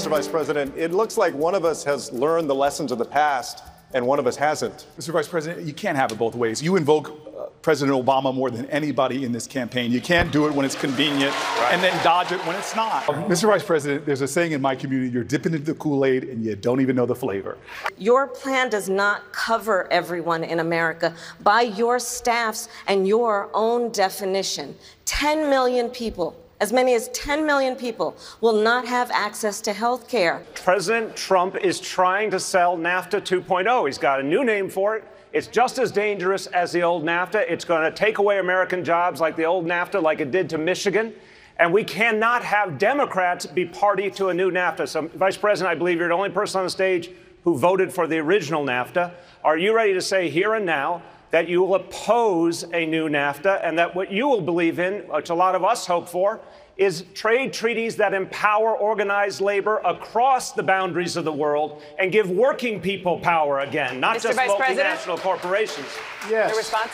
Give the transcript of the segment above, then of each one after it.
Mr. Vice President. It looks like one of us has learned the lessons of the past and one of us hasn't. Mr. Vice President, you can't have it both ways. You invoke President Obama more than anybody in this campaign. You can't do it when it's convenient and then dodge it when it's not. Mr. Vice President, there's a saying in my community, you're dipping into the Kool-Aid and you don't even know the flavor. Your plan does not cover everyone in America. By your staff's and your own definition, 10 million people, as many as 10 million people, will not have access to health care. President Trump is trying to sell NAFTA 2.0. He's got a new name for it. It's just as dangerous as the old NAFTA. It's going to take away American jobs like the old NAFTA, like it did to Michigan. And we cannot have Democrats be party to a new NAFTA. So, Vice President, I believe you're the only person on the stage who voted for the original NAFTA. Are you ready to say here and now that you will oppose a new NAFTA and that what you will believe in, which a lot of us hope for, is trade treaties that empower organized labor across the boundaries of the world and give working people power again, not just multinational corporations? Yes. Your response?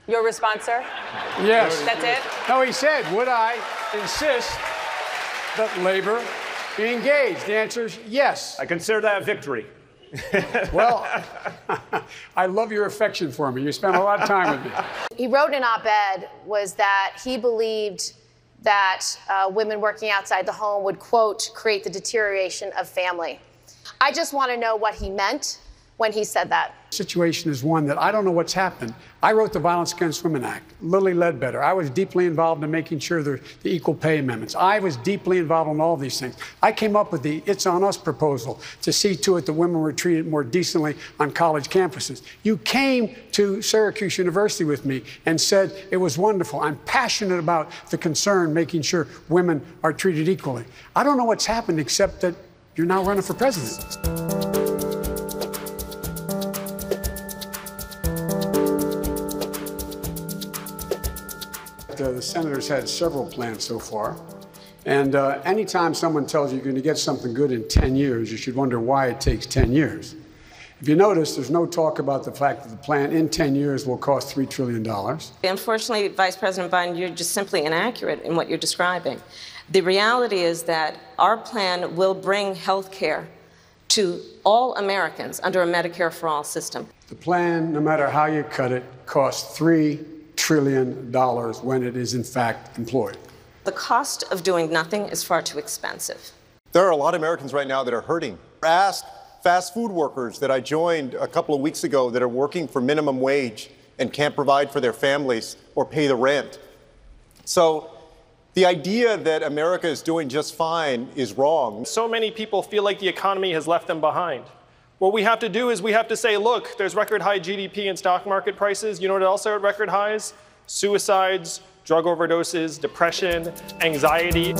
Your response, sir? Yes. That's it? No, he said, would I insist that labor be engaged? The answer is yes. I consider that a victory. Well, I love your affection for me. You spent a lot of time with me. He wrote in an op-ed was that he believed that women working outside the home would, quote, create the deterioration of family. I just want to know what he meant when he said that. The situation is one that I don't know what's happened. I wrote the Violence Against Women Act, Lilly Ledbetter. I was deeply involved in making sure the equal pay amendments. I was deeply involved in all these things. I came up with the It's On Us proposal to see to it that women were treated more decently on college campuses. You came to Syracuse University with me and said it was wonderful. I'm passionate about the concern, making sure women are treated equally. I don't know what's happened except that you're now running for president. The senators had several plans so far. And anytime someone tells you you're going to get something good in 10 years, you should wonder why it takes 10 years. If you notice, there's no talk about the fact that the plan in 10 years will cost $3 trillion. Unfortunately, Vice President Biden, you're just simply inaccurate in what you're describing. The reality is that our plan will bring health care to all Americans under a Medicare for All system. The plan, no matter how you cut it, costs $3 trillion when it is in fact employed. The cost of doing nothing is far too expensive. There are a lot of Americans right now that are hurting. Ask fast food workers that I joined a couple of weeks ago that are working for minimum wage and can't provide for their families or pay the rent. So the idea that America is doing just fine is wrong. So many people feel like the economy has left them behind. What we have to do is we have to say, look, there's record high GDP and stock market prices. You know what else are at record highs? Suicides, drug overdoses, depression, anxiety.